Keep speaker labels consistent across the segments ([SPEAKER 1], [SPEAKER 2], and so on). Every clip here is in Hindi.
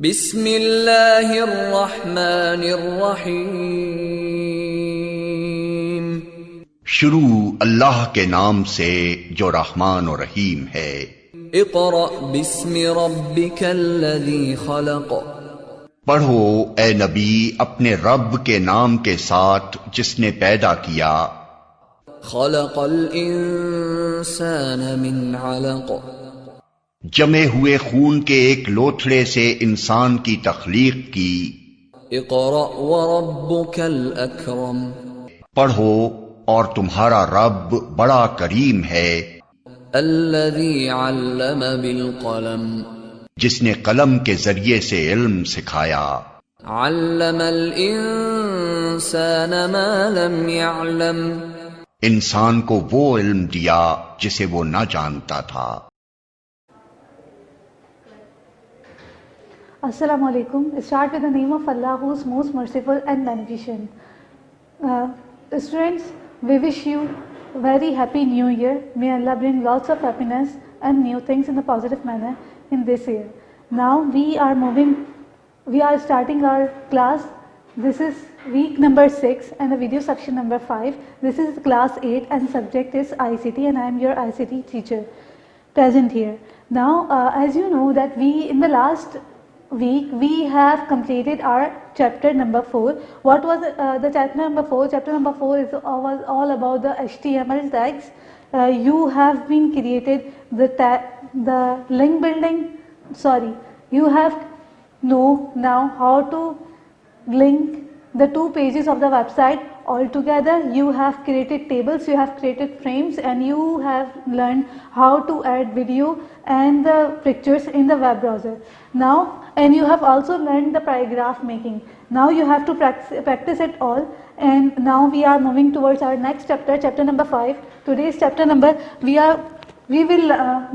[SPEAKER 1] बिस्मिल्लाहिर्रहमानिर्रहीम।
[SPEAKER 2] शुरू अल्लाह के नाम से जो रहमान और रहीम है।
[SPEAKER 1] इक़रा बिस्मि रब्बिकल्लज़ी खलक़।
[SPEAKER 2] पढ़ो ए नबी अपने रब के नाम के साथ जिसने पैदा किया।
[SPEAKER 1] खलक़ल इंसान मिन अलक़।
[SPEAKER 2] जमे हुए खून के एक लोथड़े से इंसान की तख्लीक की।
[SPEAKER 1] इक़रा व रब्बुकल अकरम।
[SPEAKER 2] पढ़ो और तुम्हारा रब बड़ा करीम है।
[SPEAKER 1] अल्लज़ी अल्लम बिल क़लम।
[SPEAKER 2] जिसने कलम के जरिए से इल्म सिखाया।
[SPEAKER 1] अल्लमल इंसान मा लम यअलम।
[SPEAKER 2] इंसान को वो इल्म दिया जिसे वो न जानता था।
[SPEAKER 3] Assalamu alaikum. Start with the name of Allah, who is most merciful and beneficent. Students, we wish you very happy new year. May Allah bring lots of happiness and new things in a positive manner in this year. Now we are starting our class. This is week number 6 and the video section number 5. This is class 8 and subject is ICT, and I am your ICT teacher present here. Now as you know that in the last week we have completed our chapter number 4. What was the chapter number 4? Chapter number 4 was all about the HTML tags. You have been created the link building. You have know now how to link the two pages of the website all together. You have created tables, you have created frames, and you have learned how to add video and the pictures in the web browser. Now, and you have also learned the paragraph making. Now you have to practice it all, and now we are moving towards our next chapter, chapter number 5. Today's chapter number we will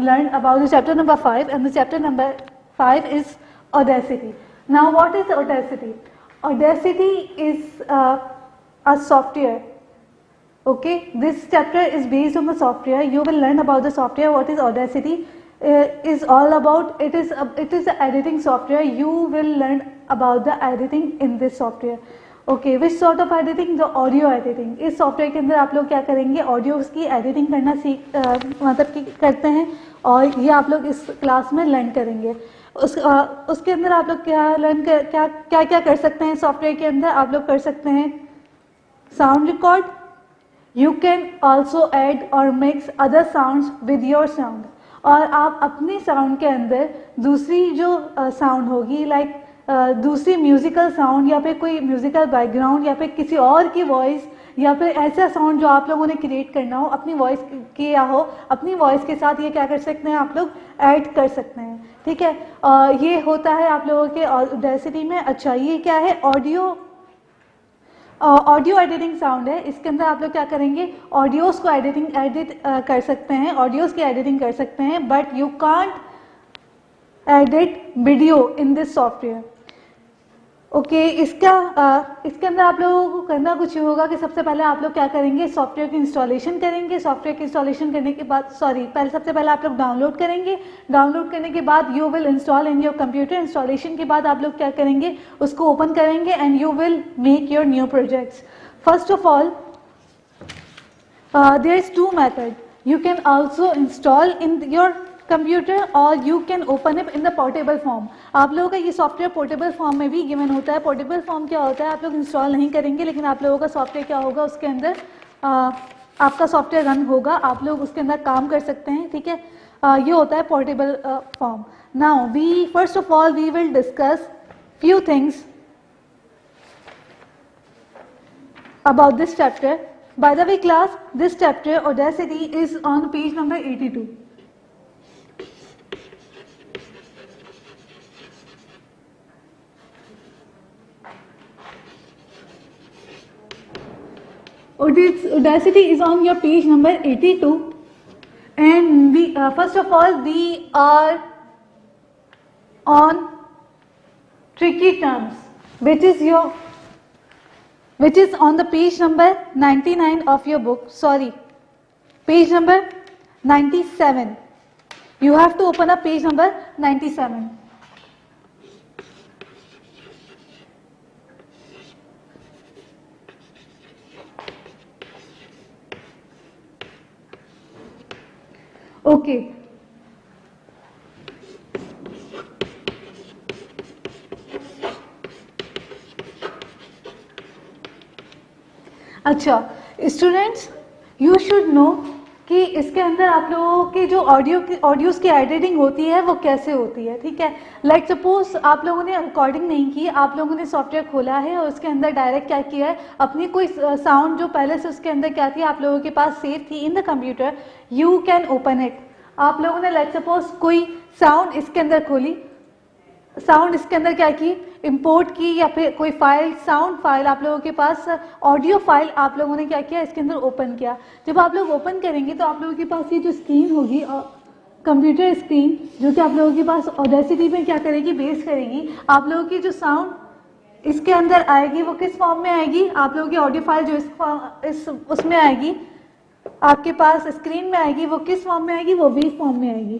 [SPEAKER 3] learn about the chapter number 5, and the chapter number 5 is Audacity. Now what is Audacity? Audacity is a software. Okay, this chapter is based on the software. You will learn about the software. What is Audacity? Is all about it is the editing software. You will learn about the editing in this software. Okay, which sort of editing? The audio editing. इस सॉफ्टवेयर के अंदर आप लोग क्या करेंगे? ऑडियोज़ की एडिटिंग करना मतलब कि करते हैं, और ये आप लोग इस क्लास में लर्न करेंगे। उसके अंदर आप लोग क्या कर सकते हैं? सॉफ्टवेयर के अंदर आप लोग कर सकते हैं sound record. You can also add और mix other sounds with your sound, और आप अपने साउंड के अंदर दूसरी जो साउंड होगी, लाइक दूसरी म्यूजिकल साउंड, या फिर कोई म्यूजिकल बैकग्राउंड, या फिर किसी और की वॉइस, या फिर ऐसा साउंड जो आप लोगों ने क्रिएट करना हो, अपनी वॉइस किया हो, अपनी वॉइस के साथ ये क्या कर सकते हैं? आप लोग ऐड कर सकते हैं. ठीक है, ये होता है आप लोगों के ऑडेसिटी में. अच्छा, ये क्या है? ऑडियो एडिटिंग साउंड है. इसके अंदर आप लोग क्या करेंगे? ऑडियोज़ को एडिट कर सकते हैं, ऑडियोज़ की एडिटिंग कर सकते हैं, but you can't edit video in this software. Okay, इसके अंदर आप लोगों को करना कुछ होगा कि सबसे पहले आप लोग क्या करेंगे? सॉफ्टवेयर की इंस्टॉलेशन करेंगे. सॉफ्टवेयर की इंस्टॉलेशन करने के बाद सबसे पहले आप लोग डाउनलोड करेंगे. डाउनलोड करने के बाद you will install in your computer. Installation के बाद आप लोग क्या करेंगे? उसको ओपन करेंगे and you will make your new projects. First of all there is 2 method. You can also install in your computer और you can open it in the portable form. आप लोगों का ये सॉफ्टवेयर पोर्टेबल फॉर्म में भी गिवन होता है. पोर्टेबल फॉर्म क्या होता है? आप लोग इंस्टॉल नहीं करेंगे, लेकिन आप लोगों का सॉफ्टवेयर क्या होगा? उसके अंदर आपका सॉफ्टवेयर रन होगा, आप लोग उसके अंदर काम कर सकते हैं. ठीक है, ये होता है portable form. Now first of all we will discuss few things about this chapter. By the way class, this chapter Audacity is on page number 82. Audacity is on your page number 82, and first of all we are on tricky terms, which is on the page number 99 of your book. Page number 97. You have to open up page number 97. Okay, अच्छा स्टूडेंट्स, यू शुड नो कि इसके अंदर आप लोगों के जो ऑडियोज़ की एडिटिंग होती है वो कैसे होती है, ठीक है। लाइक सपोज आप लोगों ने रिकॉर्डिंग नहीं की, आप लोगों ने सॉफ्टवेयर खोला है और उसके अंदर डायरेक्ट क्या किया है, अपनी कोई साउंड जो पहले से उसके अंदर क्या थी आप लोगों के पास सेव थी in the computer, you can open it. आप लोगों ने लाइक सपोज कोई साउंड इसके अंदर खोली, साउंड इसके अंदर क्या की, इंपोर्ट की, या फिर कोई फाइल, साउंड फाइल आप लोगों के पास, ऑडियो फाइल आप लोगों ने क्या किया, इसके अंदर ओपन किया। जब आप लोग ओपन करेंगे तो आप लोगों के पास ये जो स्क्रीन होगी, कंप्यूटर स्क्रीन, जो कि आप लोगों के पास ऑडेसिटी में क्या करेगी, बेस करेगी। आप लोगों की जो साउंड इसके अंदर आएगी वो किस फॉर्म में आएगी, आप लोगों की ऑडियो फाइल जो इस उसमें आएगी, आपके पास स्क्रीन में आएगी, वो किस फॉर्म में आएगी, वो वेव फॉर्म में आएगी।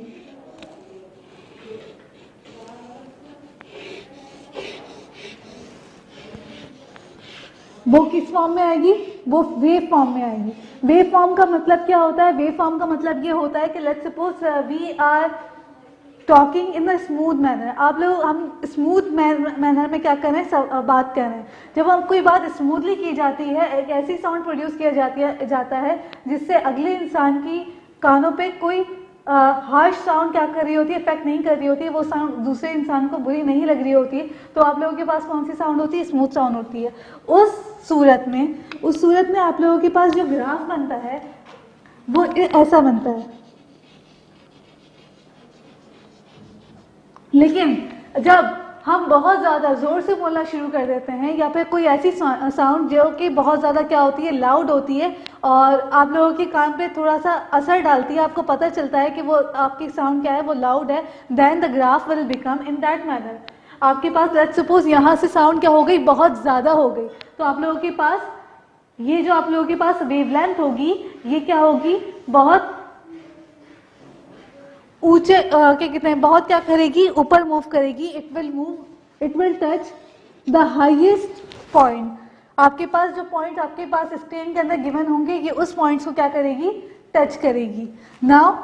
[SPEAKER 3] वो किस फॉर्म में आएगी, वो वेव फॉर्म में आएगी। वेव फॉर्म का मतलब क्या होता है, वेव फॉर्म का मतलब ये होता है कि let's suppose we are talking in a smooth manner, आप लोग हम स्मूथ मैनर में क्या कर रहे हैं, बात कर रहे हैं। जब हम कोई बात स्मूथली की जाती है, एक ऐसी साउंड प्रोड्यूस किया जाता है जिससे अगले इंसान की कानों पे कोई हार्श साउंड क्या कर रही होती है, इफेक्ट नहीं कर रही होती है, वो साउंड दूसरे इंसान को बुरी नहीं लग रही होती है, तो आप लोगों के पास कौन सी साउंड होती है, स्मूथ साउंड होती है। उस सूरत में आप लोगों के पास जो ग्राफ बनता है वो ऐसा बनता है। लेकिन जब हम बहुत ज़्यादा ज़ोर से बोलना शुरू कर देते हैं, या फिर कोई ऐसी साउंड जो कि बहुत ज़्यादा क्या होती है, लाउड होती है, और आप लोगों के कान पे थोड़ा सा असर डालती है, आपको पता चलता है कि वो आपकी साउंड क्या है, वो लाउड है, then the graph will become in that manner. आपके पास लेट्स सपोज यहाँ से साउंड क्या हो गई, बहुत ज़्यादा हो गई, तो आप लोगों के पास ये जो आप लोगों के पास वेवलेंथ होगी, ये क्या होगी, बहुत ऊंचे क्या कहते हैं, बहुत क्या करेगी, ऊपर मूव करेगी, it will touch the highest point. आपके पास जो पॉइंट आपके पास स्क्रीन के अंदर गिवन होंगे, ये उस पॉइंट्स को क्या करेगी, टच करेगी। नाउ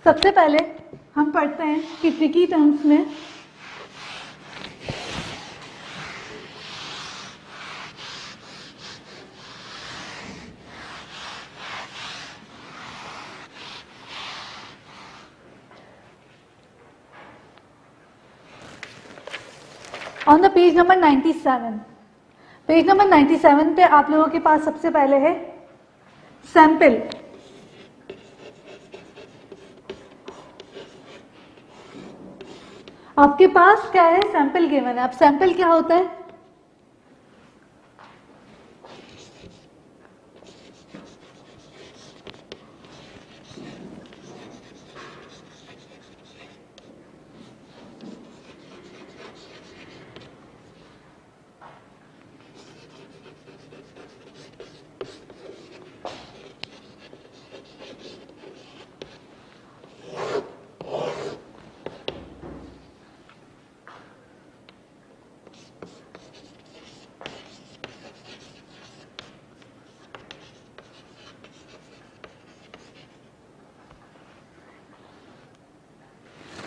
[SPEAKER 3] सबसे पहले हम पढ़ते हैं कि ट्रिकी टर्म्स में on the page number 97, page number 97 पे आप लोगों के पास सबसे पहले है सैंपल। आपके पास क्या है, सैंपल गिवन है। अब सैंपल क्या होता है,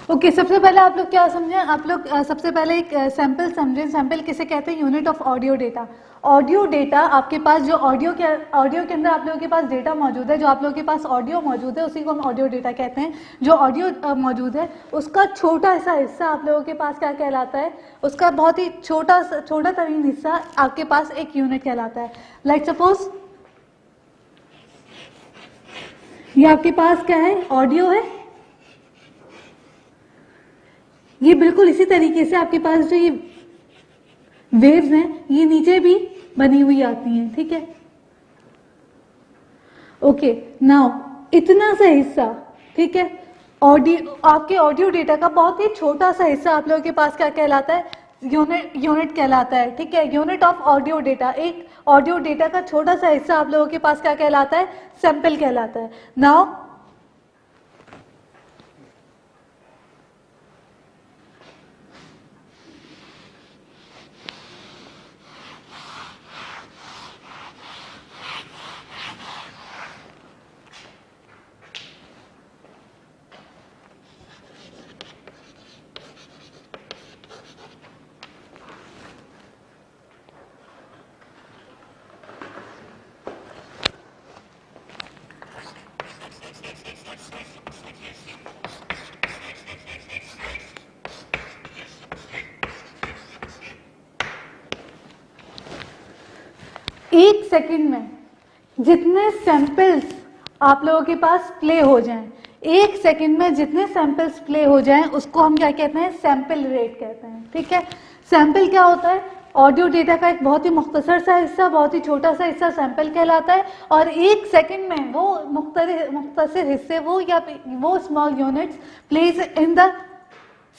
[SPEAKER 3] ओके सबसे पहले आप लोग क्या समझें, आप लोग सबसे पहले एक सैंपल समझें। सैंपल किसे कहते हैं, unit of audio data. Audio data आपके पास जो ऑडियो के अंदर आप लोगों के पास डेटा मौजूद है, जो आप लोगों के पास ऑडियो मौजूद है, उसी को हम ऑडियो डेटा कहते हैं। जो ऑडियो मौजूद है उसका छोटा सा हिस्सा आप लोगों के पास क्या कहलाता है, उसका बहुत ही छोटा तरीन हिस्सा आपके पास एक यूनिट कहलाता है। लाइक सपोज ये आपके पास क्या है, ऑडियो है। ये बिल्कुल इसी तरीके से आपके पास जो ये वेव्स हैं ये नीचे भी बनी हुई आती हैं, ठीक है। ओके नाउ इतना सा हिस्सा, ठीक है, ऑडियो आपके ऑडियो डेटा का बहुत ही छोटा सा हिस्सा आप लोगों के पास क्या कहलाता है, यूनिट कहलाता है, ठीक है। यूनिट ऑफ ऑडियो डेटा, एक ऑडियो डेटा का छोटा सा हिस्सा आप लोगों के पास क्या कहलाता है, सैंपल कहलाता है। नाउ 1 सेकंड में जितने सैंपल्स आप लोगों के पास प्ले हो जाएं, 1 सेकंड में जितने सैंपल्स प्ले हो जाएं उसको हम क्या कहते हैं, सैंपल रेट कहते हैं। ठीक है, सैंपल क्या होता है, ऑडियो डेटा का एक बहुत ही मुख्तसर सा हिस्सा, बहुत ही छोटा सा हिस्सा सैंपल कहलाता है, और 1 सेकंड में वो मुख्तसर हिस्से वो small units place in the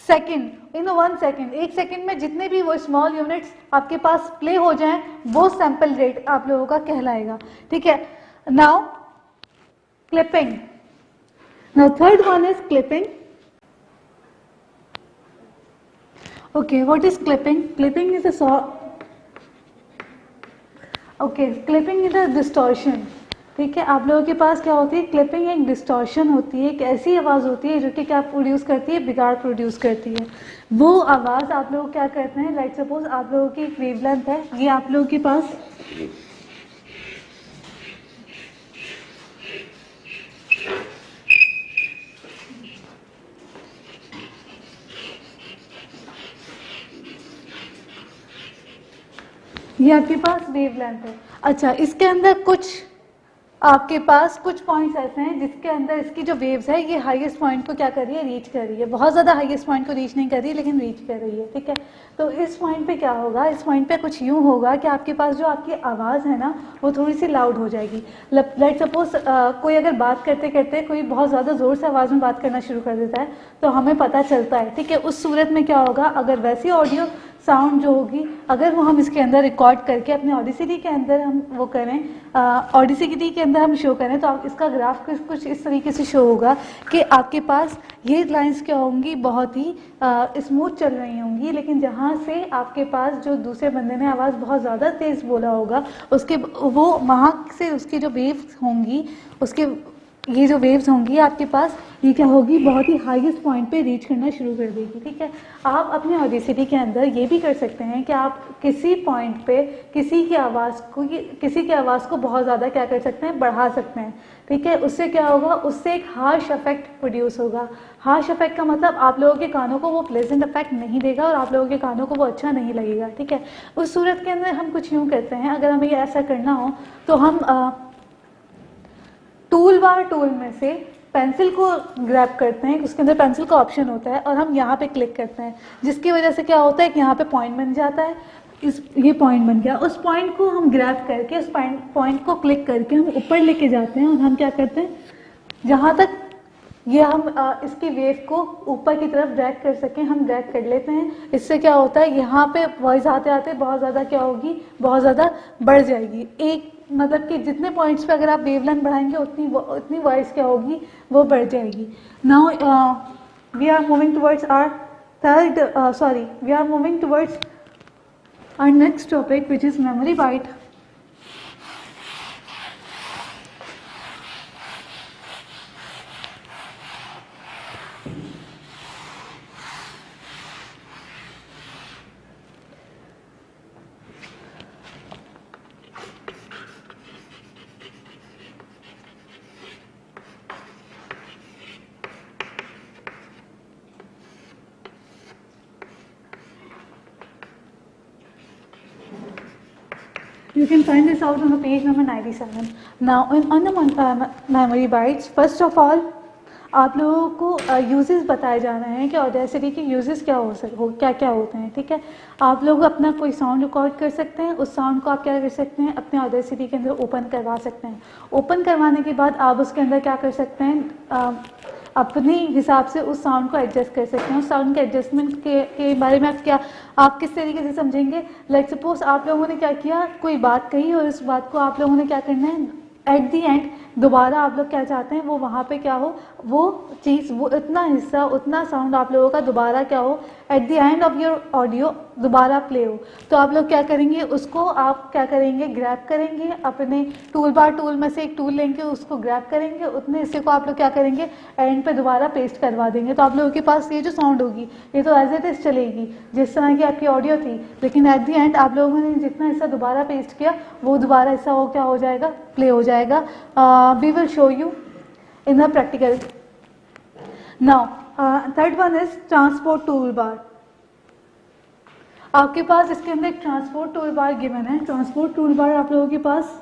[SPEAKER 3] second, in 1 second, 1 second में जितने भी वो स्मॉल यूनिट्स आपके पास प्ले हो जाएं वो सैंपल रेट आप लोगों का कहलाएगा। ठीक है, now clipping, now third one is clipping. Okay, what is clipping? Clipping is clipping is a distortion. ठीक है, आप लोगों के पास क्या होती है, क्लिपिंग एक डिस्टॉर्शन होती है, एक ऐसी आवाज़ होती है जो कि क्या प्रोड्यूस करती है, बिगाड़ प्रोड्यूस करती है। वो आवाज़ आप लोग क्या करते हैं, लाइक सपोज आप लोगों की एक वेवलेंथ है, ये आप लोगों के पास ये आपके पास वेवलेंथ है। अच्छा, इसके अंदर आपके पास कुछ पॉइंट्स ऐसे हैं जिसके अंदर इसकी जो वेव्स है ये हाईएस्ट पॉइंट को क्या कर रही है, रीच कर रही है। बहुत ज़्यादा हाईएस्ट पॉइंट को रीच नहीं कर रही है लेकिन रीच कर रही है। ठीक है, तो इस पॉइंट पे क्या होगा, इस पॉइंट पे कुछ यूँ होगा कि आपके पास जो आपकी आवाज़ है ना वो थोड़ी सी लाउड हो जाएगी। लाइक सपोज कोई अगर बात करते करते कोई बहुत ज़्यादा ज़ोर से आवाज़ में बात करना शुरू कर देता है तो हमें पता चलता है। ठीक है, उस सूरत में क्या होगा, अगर वैसी ऑडियो साउंड जो होगी अगर वो हम इसके अंदर रिकॉर्ड करके अपने ऑडिसिटी के अंदर हम वो करें, ऑडिसिटी के अंदर हम शो करें, तो आप इसका ग्राफ कुछ इस तरीके से शो होगा कि आपके पास ये लाइंस क्या होंगी, बहुत ही स्मूथ चल रही होंगी, लेकिन जहाँ से आपके पास जो दूसरे बंदे ने आवाज़ बहुत ज़्यादा तेज़ बोला होगा उसके वो वहाँ से उसकी जो वेव्स होंगी, उसके ये जो वेव्स होंगी आपके पास ये क्या होगी, बहुत ही हाईएस्ट पॉइंट पे रीच करना शुरू कर देगी। ठीक है, आप अपने ऑडिसिटी के अंदर ये भी कर सकते हैं कि आप किसी पॉइंट पे किसी की आवाज़ को बहुत ज़्यादा क्या कर सकते हैं, बढ़ा सकते हैं। ठीक है, उससे क्या होगा, उससे एक हार्श इफेक्ट प्रोड्यूस होगा। हार्श इफेक्ट का मतलब आप लोगों के कानों को वो प्लेजेंट इफेक्ट नहीं देगा और आप लोगों के कानों को वो अच्छा नहीं लगेगा। ठीक है, उस सूरत के अंदर हम कुछ यूँ करते हैं, अगर हमें ऐसा करना हो तो हम टूल बार टूल में से पेंसिल को ग्रैब करते हैं, उसके अंदर पेंसिल का ऑप्शन होता है और हम यहाँ पे क्लिक करते हैं, जिसकी वजह से क्या होता है कि यहाँ पे पॉइंट बन जाता है। ये पॉइंट बन गया, उस पॉइंट को हम ग्रैब करके उस पॉइंट को क्लिक करके हम ऊपर लेके जाते हैं और हम क्या करते हैं, जहाँ तक ये हम इसकी वेव को ऊपर की तरफ ड्रैग कर सकें हम ड्रैग कर लेते हैं। इससे क्या होता है, यहाँ पे वॉइस आते आते बहुत ज़्यादा क्या होगी, बहुत ज़्यादा बढ़ जाएगी। एक मतलब कि जितने पॉइंट्स पे अगर आप वेवलेंथ बढ़ाएंगे उतनी वॉइस क्या होगी, वो बढ़ जाएगी। Now we are moving towards our next topic which is memory byte. You can find this out on the page number 97. Now on the memory bytes, first of all आप लोगों को यूजेस बताए जा रहे हैं कि ऑडेसिटी के यूजेस क्या क्या होते हैं। ठीक है, आप लोग अपना कोई साउंड रिकॉर्ड कर सकते हैं, उस साउंड को आप क्या कर सकते हैं, अपने ऑडेसिटी के अंदर ओपन करवा सकते हैं। ओपन करवाने के बाद आप उसके अंदर क्या कर सकते हैं, अपने हिसाब से उस साउंड को एडजस्ट कर सकते हैं। उस साउंड के एडजस्टमेंट के बारे में आप किस तरीके से समझेंगे, लाइक सपोज आप लोगों ने क्या किया, कोई बात कही और इस बात को आप लोगों ने क्या करना है, एट दी एंड दोबारा आप लोग क्या चाहते हैं, वो वहाँ पे क्या हो, वो चीज़, वो इतना हिस्सा, उतना साउंड आप लोगों का दोबारा क्या हो, at the end of your audio दोबारा प्ले हो। तो आप लोग क्या करेंगे, उसको आप क्या करेंगे, ग्रैब करेंगे, अपने टूल बार टूल में से एक टूल लेंगे, उसको ग्रैब करेंगे, उतने हिस्से को आप लोग क्या करेंगे, एंड पे दोबारा पेस्ट करवा देंगे। तो आप लोगों के पास ये जो साउंड होगी ये तो एज इट इज चलेगी जिस तरह की आपकी ऑडियो थी, लेकिन एट द एंड आप लोगों ने जितना हिस्सा दोबारा पेस्ट किया वो दोबारा हिस्सा वो क्या हो जाएगा, प्ले हो जाएगा। We will show you in the practical. Now third one is transport tool bar. आपके पास इसके अंदर एक ट्रांसपोर्ट टूल बार गिवन है। ट्रांसपोर्ट टूल बार आप लोगों के पास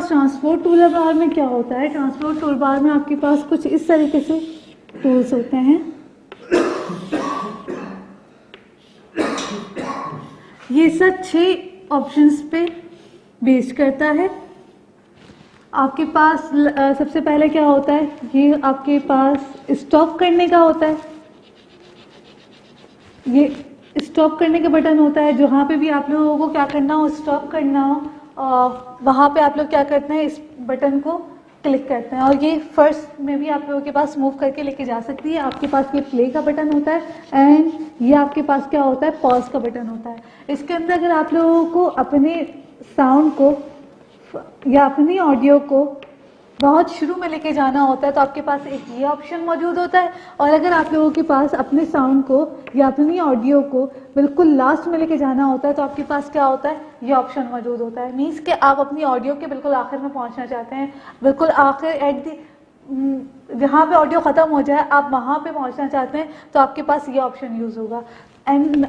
[SPEAKER 3] ट्रांसपोर्ट टूल बार में क्या होता है? ट्रांसपोर्ट टूल बार में आपके पास कुछ इस तरीके से टूल्स होते हैं। ये सब 6 ऑप्शंस पे बेस्ड करता है। आपके पास सबसे पहले क्या होता है? ये आपके पास स्टॉप करने का होता है। ये स्टॉप करने का बटन होता है। जहाँ पे भी आप लोगों को क्या करना हो, स्टॉप करना हो, वहाँ पे आप लोग क्या करते हैं, इस बटन को क्लिक करते हैं और ये फर्स्ट में भी आप लोगों के पास मूव करके लेके जा सकती है। आपके पास ये प्ले का बटन होता है एंड ये आपके पास क्या होता है, पॉज का बटन होता है। इसके अंदर अगर आप लोगों को अपने साउंड को या अपनी ऑडियो को बहुत शुरू में लेके जाना होता है तो आपके पास एक ये ऑप्शन मौजूद होता है, और अगर आप लोगों के पास अपने साउंड को या अपनी ऑडियो को बिल्कुल लास्ट में लेके जाना होता है तो आपके पास क्या होता है, ये ऑप्शन मौजूद होता है। मीन्स कि आप अपनी ऑडियो के बिल्कुल आखिर में पहुंचना चाहते हैं, बिल्कुल आखिर एट दी जहाँ पे ऑडियो ख़त्म हो जाए आप वहाँ पे पहुँचना चाहते हैं तो आपके पास ये ऑप्शन यूज़ होगा। And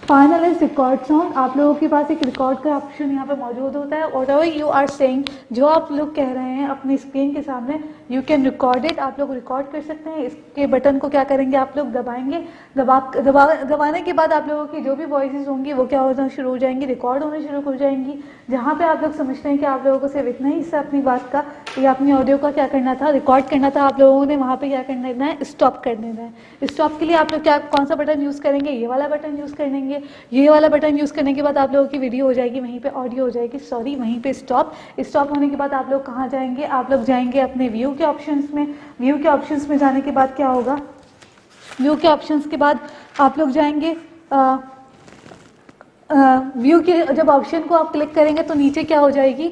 [SPEAKER 3] final is record sound. आप लोगों के पास एक रिकॉर्ड का ऑप्शन यहाँ पे मौजूद होता है। Whatever you are saying, जो आप लोग कह रहे हैं अपनी स्क्रीन के सामने, यू कैन रिकॉर्ड इट। आप लोग रिकॉर्ड कर सकते हैं। इसके बटन को क्या करेंगे, आप लोग दबाएंगे। दबाने के बाद आप लोगों की जो भी वॉइसेस होंगी वो क्या होना शुरू हो जाएंगी, रिकॉर्ड होने शुरू हो जाएंगी। जहाँ पे आप लोग समझते हैं कि आप लोगों को सिर्फ इतना ही हिस्सा अपनी बात का या अपनी ऑडियो का क्या करना था, रिकॉर्ड करना था, आप लोगों ने वहाँ पे क्या करना है, स्टॉप कर देना है। स्टॉप के लिए आप लोग क्या, कौन सा बटन यूज़ करेंगे, ये वाला बटन यूज़ करेंगे। ये वाला बटन यूज़ करने के बाद आप लोगों की वीडियो हो जाएगी, वहीं पे ऑडियो हो जाएगी, सॉरी वहीं पे स्टॉप। स्टॉप होने के बाद आप लोग कहाँ जाएंगे, आप लोग जाएंगे अपने व्यू के ऑप्शंस में। व्यू के ऑप्शंस में जाने के बाद क्या होगा, व्यू के ऑप्शंस के बाद आप लोग जाएंगे व्यू के जब ऑप्शन को आप क्लिक करेंगे तो नीचे क्या हो जाएगी,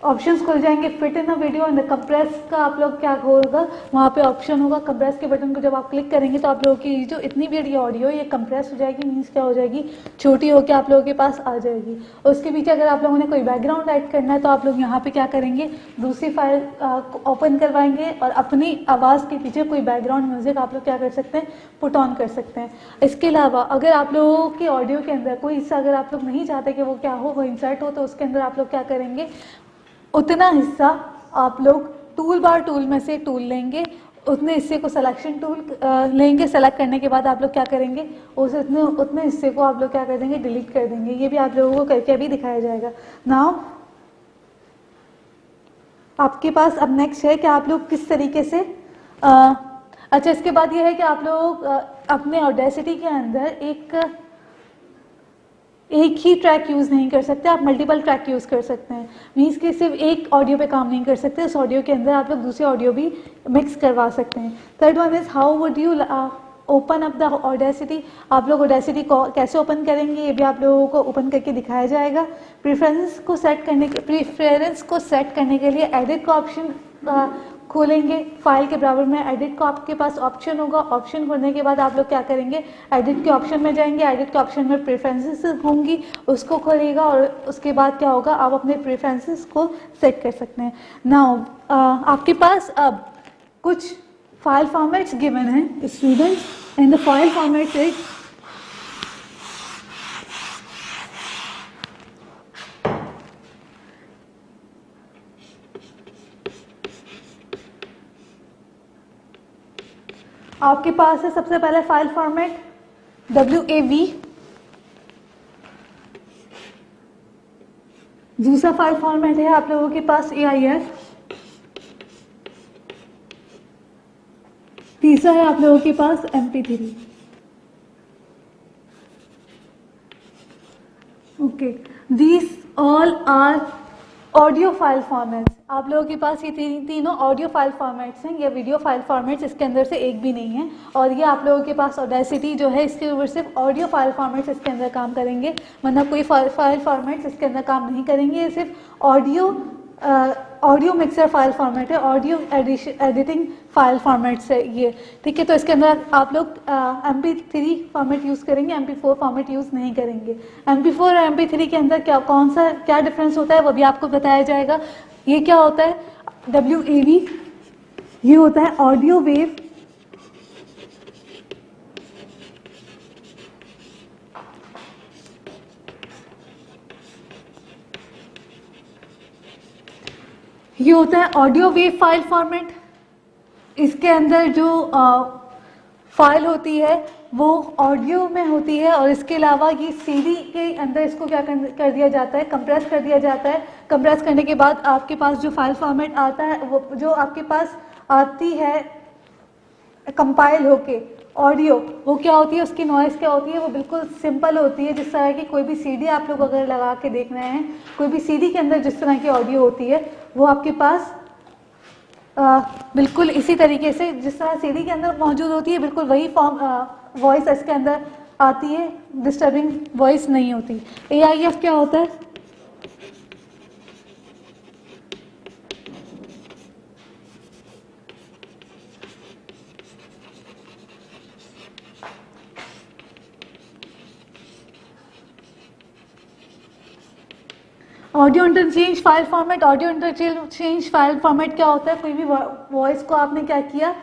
[SPEAKER 3] ऑप्शंस खुल जाएंगे। Fit in a video and compress का आप लोग क्या होगा, वहाँ पे ऑप्शन होगा। कंप्रेस के बटन को जब आप क्लिक करेंगे तो आप लोगों की जो इतनी भी ये ऑडियो ये कंप्रेस हो जाएगी, मीन्स क्या हो जाएगी, छोटी होकर आप लोगों के पास आ जाएगी। और उसके पीछे अगर आप लोगों ने कोई बैकग्राउंड ऐड करना है तो आप लोग यहाँ पे क्या करेंगे, दूसरी फाइल ओपन करवाएंगे और अपनी आवाज़ के पीछे कोई बैकग्राउंड म्यूजिक आप लोग क्या कर सकते हैं, पुट ऑन कर सकते हैं। इसके अलावा अगर आप लोगों के ऑडियो के अंदर कोई हिस्सा अगर आप लोग नहीं चाहते कि वो क्या हो, वो इंसर्ट हो, तो उसके अंदर आप लोग क्या करेंगे, उतना हिस्सा आप लोग टूल बार टूल में से टूल लेंगे, उतने हिस्से को सिलेक्शन टूल लेंगे। सेलेक्ट करने के बाद आप लोग क्या करेंगे, उस उतने हिस्से को आप लोग क्या कर देंगे, डिलीट कर देंगे। ये भी आप लोगों को करके अभी दिखाया जाएगा। नाउ आपके पास अब नेक्स्ट है कि आप लोग किस तरीके से अच्छा, इसके बाद ये है कि आप लोग अपने ऑडेसिटी के अंदर एक ही ट्रैक यूज़ नहीं कर सकते, आप मल्टीपल ट्रैक यूज़ कर सकते हैं। मीन्स कि सिर्फ एक ऑडियो पे काम नहीं कर सकते, उस ऑडियो के अंदर आप लोग दूसरी ऑडियो भी मिक्स करवा सकते हैं। Third one is how would you open up the audacity. आप लोग ऑडेसिटी को कैसे ओपन करेंगे, ये भी आप लोगों को ओपन करके दिखाया जाएगा। प्रेफरेंस को सेट करने के लिए एडिट का ऑप्शन खोलेंगे। फाइल के बराबर में एडिट का आपके पास ऑप्शन होगा। ऑप्शन खोलने के बाद आप लोग क्या करेंगे, एडिट के ऑप्शन में जाएंगे। एडिट के ऑप्शन में प्रेफरेंसेस होंगी, उसको खोलिएगा और उसके बाद क्या होगा, आप अपने प्रेफरेंसेस को सेट कर सकते हैं। नाउ आपके पास अब कुछ फाइल फॉर्मेट्स गिवन हैं students, and the file format is आपके पास है सबसे पहले फाइल फॉर्मेट WAV, दूसरा फाइल फॉर्मेट है आप लोगों के पास AIF, तीसरा है आप लोगों के पास MP3। Okay, these all are audio file formats. आप लोगों के पास ये तीनों ऑडियो फाइल फॉर्मेट्स हैं, या वीडियो फाइल फॉर्मेट्स, इसके अंदर से एक भी नहीं है। और ये आप लोगों के पास ऑडेसिटी जो है इसके ऊपर सिर्फ ऑडियो फाइल फॉर्मेट्स इसके अंदर काम करेंगे, वरना कोई फाइल फॉर्मेट्स इसके अंदर काम नहीं करेंगे। ये सिर्फ ऑडियो मिक्सर फाइल फॉर्मेट है, ऑडियो एडिटिंग फाइल फॉर्मेट्स है ये, ठीक है। तो इसके अंदर आप लोग MP3 फॉर्मेट यूज़ करेंगे, MP4 फॉर्मेट यूज़ नहीं करेंगे। MP4 और MP3 के अंदर क्या डिफरेंस होता है वो भी आपको बताया जाएगा। ये क्या होता है, WAV, ये होता है ऑडियो वेव। ये होता है ऑडियो वेव फाइल फॉर्मेट। इसके अंदर जो फाइल होती है वो ऑडियो में होती है, और इसके अलावा ये सीडी के अंदर इसको क्या कर दिया जाता है, कंप्रेस कर दिया जाता है। कंप्रेस करने के बाद आपके पास जो फाइल फॉर्मेट आता है, वो जो आपके पास आती है कंपाइल होके ऑडियो, वो क्या होती है, उसकी नॉइस क्या होती है, वो बिल्कुल सिंपल होती है। जिस तरह की कोई भी सीडी आप लोग अगर लगा के देख रहे हैं, कोई भी सीडी के अंदर जिस तरह की ऑडियो होती है वो आपके पास बिल्कुल इसी तरीके से जिस तरह सीडी के अंदर मौजूद होती है, बिल्कुल वही वॉइस इसके अंदर आती है, डिस्टर्बिंग वॉइस नहीं होती। AIF क्या होता है? Audio interchange file format. Audio interchange file format क्या होता है? कोई भी वॉइस को आपने क्या किया,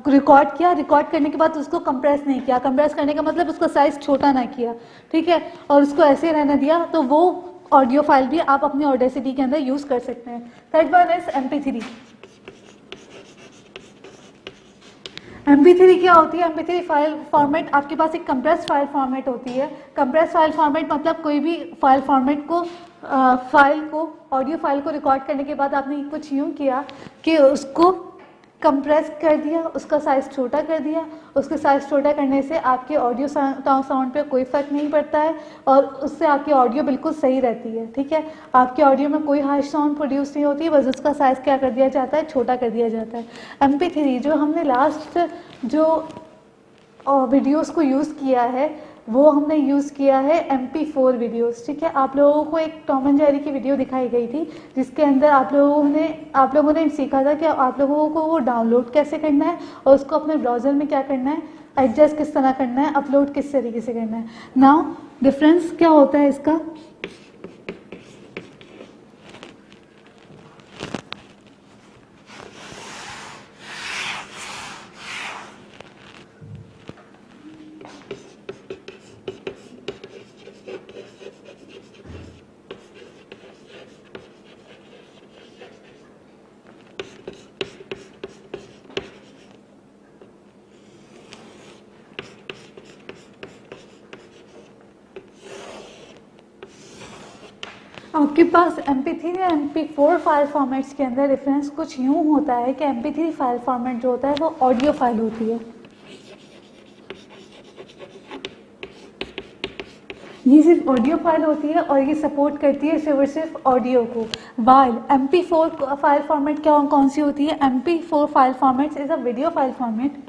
[SPEAKER 3] रिकॉर्ड किया, रिकॉर्ड करने के बाद उसको कंप्रेस नहीं किया। कंप्रेस करने का मतलब उसका साइज छोटा ना किया, ठीक है, और उसको ऐसे रहने दिया, तो वो ऑडियो फाइल भी आप अपने ऑडेसिटी के अंदर यूज कर सकते हैं। Third one is MP3। MP3 क्या होती है? MP3 फाइल फॉर्मेट आपके पास एक कंप्रेस फाइल फॉर्मेट होती है। कंप्रेस फाइल फॉर्मेट मतलब कोई भी फाइल फॉर्मेट को ऑडियो फाइल को रिकॉर्ड करने के बाद आपने कुछ यूँ किया कि उसको कंप्रेस कर दिया, उसका साइज़ छोटा कर दिया। उसके साइज़ छोटा करने से आपके ऑडियो साउंड पे कोई फ़र्क नहीं पड़ता है, और उससे आपकी ऑडियो बिल्कुल सही रहती है, ठीक है। आपके ऑडियो में कोई हार्श साउंड प्रोड्यूस नहीं होती, बस उसका साइज़ क्या कर दिया जाता है, छोटा कर दिया जाता है। MP3 जो हमने लास्ट जो वीडियोस को यूज़ किया है, वो हमने यूज़ किया है MP4 वीडियोस, ठीक है। आप लोगों को एक टॉम एंड जेरी की वीडियो दिखाई गई थी, जिसके अंदर आप लोगों ने सीखा था कि आप लोगों को वो डाउनलोड कैसे करना है, और उसको अपने ब्राउज़र में क्या करना है, एडजस्ट किस तरह करना है, अपलोड किस तरीके से करना है। नाउ डिफरेंस क्या होता है इसका? आपके पास MP3 या MP4 फाइल फॉर्मेट्स के अंदर डिफरेंस कुछ यूँ होता है कि MP3 फाइल फॉर्मेट जो होता है वो ऑडियो फाइल होती है, ये सिर्फ ऑडियो फाइल होती है, और ये सपोर्ट करती है सिर्फ ऑडियो को। वाइल MP4 फाइल फॉर्मेट कौन सी होती है? MP4 file format is a video file format.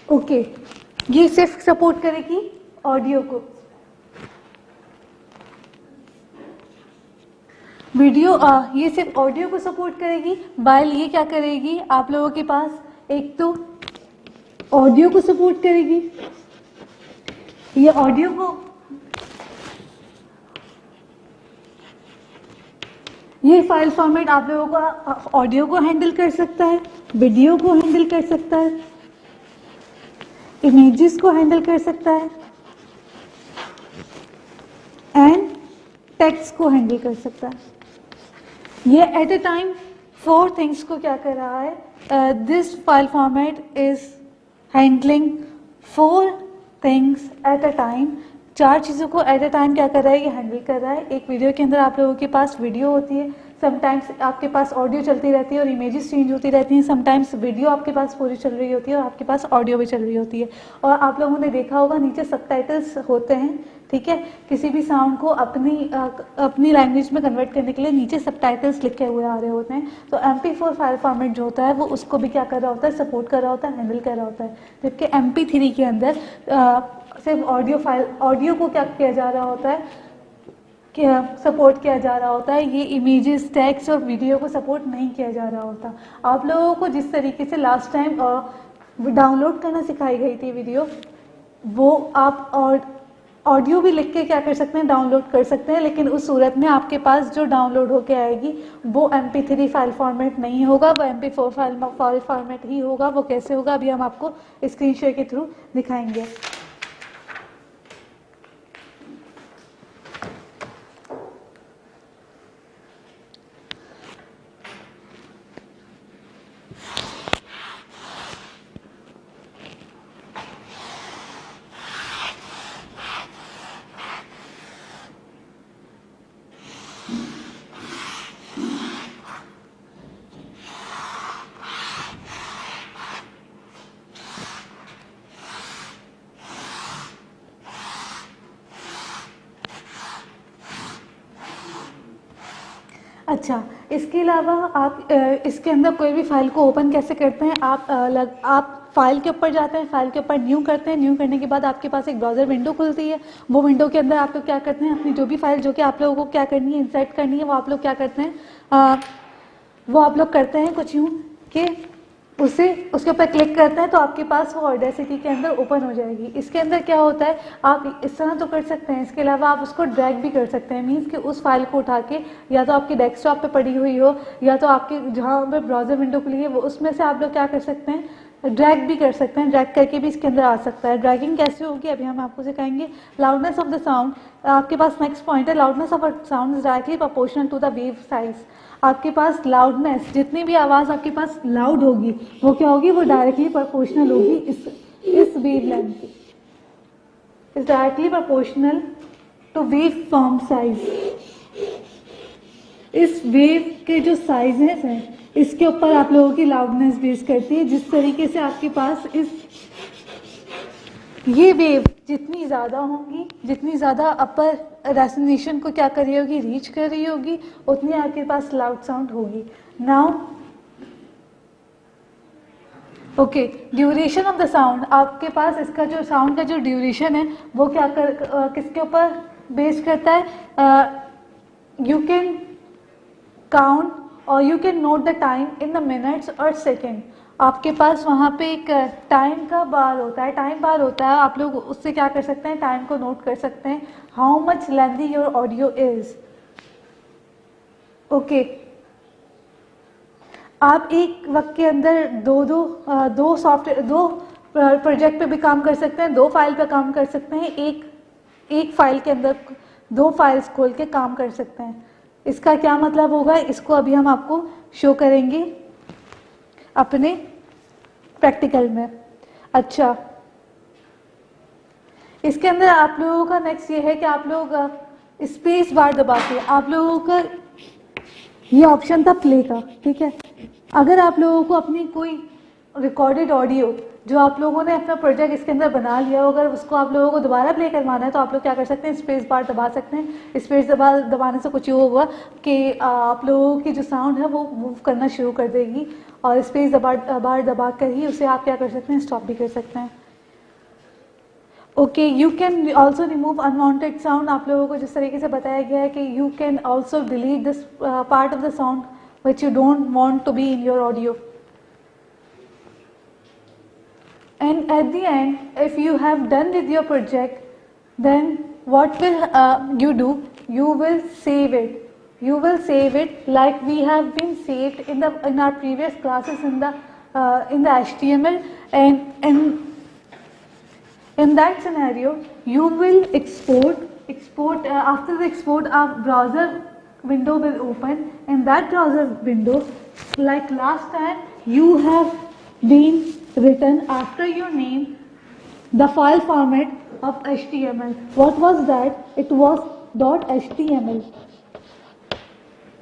[SPEAKER 3] Okay, ये सिर्फ सपोर्ट करेगी ऑडियो को। वीडियो ये सिर्फ ऑडियो को सपोर्ट करेगी, वाइल ये क्या करेगी, आप लोगों के पास एक तो ऑडियो को सपोर्ट करेगी, ये ऑडियो को, ये फाइल फॉर्मेट आप लोगों का ऑडियो को हैंडल कर सकता है, वीडियो को हैंडल कर सकता है, इमेजेस को हैंडल कर सकता है, एंड टेक्स्ट को हैंडल कर सकता है। ये एट ए टाइम 4 थिंग्स को क्या कर रहा है? This file format is handling 4 things at a time. 4 चीज़ों को एट अ टाइम क्या कर रहा है? ये हैंडल कर रहा है। एक वीडियो के अंदर आप लोगों के पास वीडियो होती है, समटाइम्स आपके पास ऑडियो चलती रहती है और इमेजेस चेंज होती रहती हैं, समटाइम्स वीडियो आपके पास पूरी चल रही होती है और आपके पास ऑडियो भी चल रही होती है। और आप लोगों ने देखा होगा नीचे सबटाइटल्स होते हैं, ठीक है। किसी भी साउंड को अपनी लैंग्वेज में कन्वर्ट करने के लिए नीचे सबटाइटल्स लिखे हुए आ रहे होते हैं। तो MP4 फाइल फॉर्मेट जो होता है वो उसको भी क्या कर रहा होता है? सपोर्ट कर रहा होता है, हैंडल कर रहा होता है। जबकि MP3 के अंदर सिर्फ ऑडियो को क्या किया जा रहा होता है, सपोर्ट किया जा रहा होता है। ये इमेजेस, टेक्स्ट और वीडियो को सपोर्ट नहीं किया जा रहा होता। आप लोगों को जिस तरीके से लास्ट टाइम डाउनलोड करना सिखाई गई थी वीडियो, वो आप और ऑडियो भी लिख के क्या कर सकते हैं, डाउनलोड कर सकते हैं, लेकिन उस सूरत में आपके पास जो डाउनलोड होके आएगी वो MP3 फाइल फॉर्मेट नहीं होगा, वो MP4 फाइल फॉर्मेट ही होगा। वो कैसे होगा अभी हम आपको स्क्रीन शेयर के थ्रू दिखाएंगे। अच्छा, इसके अलावा आप इसके अंदर कोई भी फाइल को ओपन कैसे करते हैं, आप फाइल के ऊपर जाते हैं, फाइल के ऊपर न्यू करते हैं, न्यू करने के बाद आपके पास एक ब्राउज़र विंडो खुलती है। वो विंडो के अंदर आप लोग क्या करते हैं, अपनी जो भी फाइल जो कि आप लोगों को क्या करनी है, इंसर्ट करनी है, वो आप लोग क्या करते हैं, वो आप लोग करते हैं कुछ यूँ कि उसके ऊपर क्लिक करते हैं तो आपके पास वो ऑडेसिटी के अंदर ओपन हो जाएगी। इसके अंदर क्या होता है, आप इस तरह तो कर सकते हैं, इसके अलावा आप उसको ड्रैग भी कर सकते हैं। मीन्स कि उस फाइल को उठा के या तो आपके डेस्कटॉप पे पड़ी हुई हो या तो आपके जहाँ पे ब्राउज़र विंडो खुली है वो उसमें से आप लोग क्या कर सकते हैं, ड्रैग भी कर सकते हैं। ड्रैग करके भी इसके अंदर आ सकता है। ड्रैगिंग कैसे होगी अभी हम आपको सिखाएंगे। लाउडनेस ऑफ द साउंड, आपके पास नेक्स्ट पॉइंट है, loudness of a sound is directly proportional to the wave size. आपके पास लाउडनेस, जितनी भी आवाज़ आपके पास लाउड होगी वो क्या होगी, वो डायरेक्टली प्रोपोर्शनल होगी इस वेव लेंथ की, is directly proportional to wave form size. इस वेव के जो साइजेस हैं इसके ऊपर आप लोगों की लाउडनेस बेस करती है। जिस तरीके से आपके पास ये वेव जितनी ज़्यादा होंगी, जितनी ज़्यादा अपर रेसोनेशन को क्या कर रही होगी, रीच कर रही होगी, उतनी आपके पास लाउड साउंड होगी। Now okay, duration of the sound, आपके पास इसका जो साउंड का जो ड्यूरेशन है वो क्या किसके ऊपर बेस करता है, यू कैन काउंट और you can note the time in the minutes और सेकेंड। आपके पास वहाँ पे एक टाइम का बार होता है, टाइम बार होता है, आप लोग उससे क्या कर सकते हैं, टाइम को नोट कर सकते हैं, how much lengthy your audio is. Okay, आप एक वक्त के अंदर दो सॉफ्टवेयर, दो प्रोजेक्ट पे भी काम कर सकते हैं, दो फाइल पे काम कर सकते हैं, एक फाइल के अंदर दो फाइल्स खोल के काम कर सकते हैं। इसका क्या मतलब होगा, इसको अभी हम आपको शो करेंगे अपने प्रैक्टिकल में। अच्छा, इसके अंदर आप लोगों का नेक्स्ट ये है कि आप लोग स्पेस बार दबा के, आप लोगों का ये ऑप्शन था प्ले का, ठीक है। अगर आप लोगों को अपनी कोई रिकॉर्डेड ऑडियो जो आप लोगों ने अपना प्रोजेक्ट इसके अंदर बना लिया हो, अगर उसको आप लोगों को दोबारा प्ले करवाना है तो आप लोग क्या कर सकते हैं, स्पेस बार दबा सकते हैं। स्पेस दबाने से कुछ ये होगा कि आप लोगों की जो साउंड है वो मूव करना शुरू कर देगी, और स्पेस बार दबा कर ही उसे आप क्या कर सकते हैं, स्टॉप भी कर सकते हैं। Okay, you can also remove unwanted sound. आप लोगों को जिस तरीके से बताया गया है कि you can also delete this part of the sound which you don't want to be in your audio. And at the end, if you have done with your project, then what will you do? You will save it. You will save it like we have been saved in our previous classes in the HTML, and in that scenario you will export. After the export, our browser window will open. In that browser window, like last time, you have been written after your name the file format of HTML. What was that? It was .html.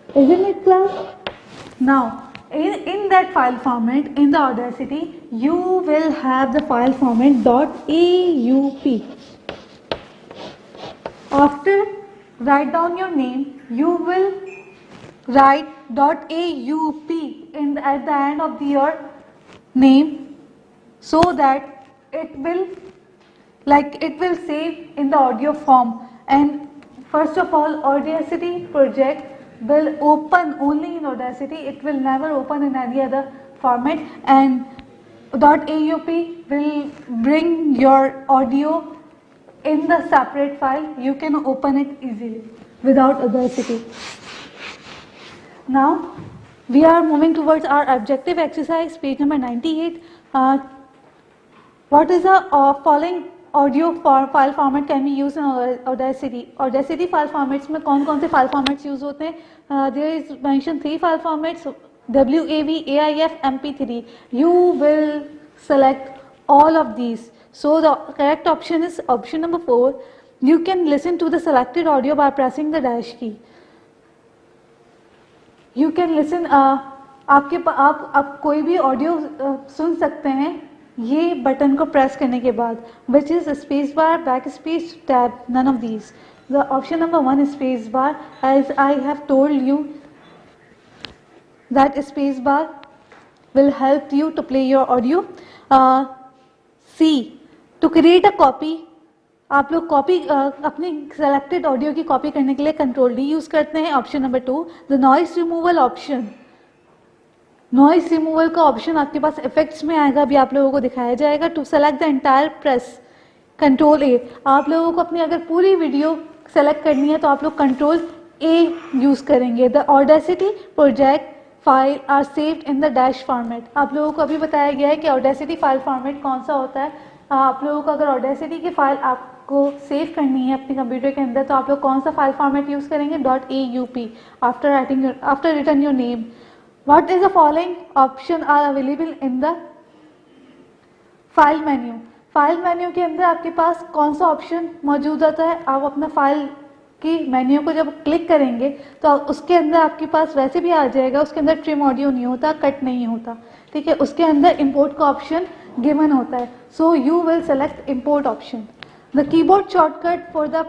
[SPEAKER 3] Isn't it class? Now in that file format in the Audacity you will have the file format .aup. After write down your name, you will write .aup at the end of your name, so that it will save in the audio form. And first of all, Audacity project will open only in Audacity. It will never open in any other format. And .aup will bring your audio in the separate file. You can open it easily without Audacity. Now we are moving towards our objective exercise, page number 98. What is the following audio file format can be used in Audacity? Audacity file formats में कौन से file formats use होते हैं? There is mentioned 3 file formats: WAV, AIF, MP3. You will select all of these. So the correct option is option number 4. You can listen to the selected audio by pressing the dash key. You can listen. आप कोई भी ऑडियो सुन सकते हैं ये बटन को प्रेस करने के बाद, which is space bar, backspace, tab, none of these. The option number 1 is space bar. As I have told you that space bar will help you to play your audio. C, to create a copy. आप लोग कॉपी अपनी सेलेक्टेड ऑडियो की कॉपी करने के लिए कंट्रोल डी यूज करते हैं. Option number 2, the noise removal option. Noise removal का ऑप्शन आपके पास इफेक्ट्स में आएगा, अभी आप लोगों को दिखाया जाएगा. To select the entire press control A. आप लोगों को अपनी अगर पूरी वीडियो सेलेक्ट करनी है तो आप लोग कंट्रोल ए यूज करेंगे. The Audacity project file are saved in the dash format. आप लोगों को अभी बताया गया है कि ऑडेसिटी फाइल फॉर्मेट कौन सा होता है. आप लोगों को अगर ऑडेसिटी की फाइल आपको सेव करनी है अपने कंप्यूटर के अंदर तो आप लोग कौन सा फाइल फॉर्मेट यूज करेंगे? .aup. After return your name. What is the following option are available in the file menu? File menu के अंदर आपके पास कौन सा ऑप्शन मौजूद होता है? आप अपना फाइल की मेन्यू को जब क्लिक करेंगे तो उसके अंदर आपके पास वैसे भी आ जाएगा, उसके अंदर ट्रिम ऑडियो नहीं होता, कट नहीं होता, ठीक है. उसके अंदर इंपोर्ट का ऑप्शन गिवन होता है. So you will select import option. The keyboard shortcut for the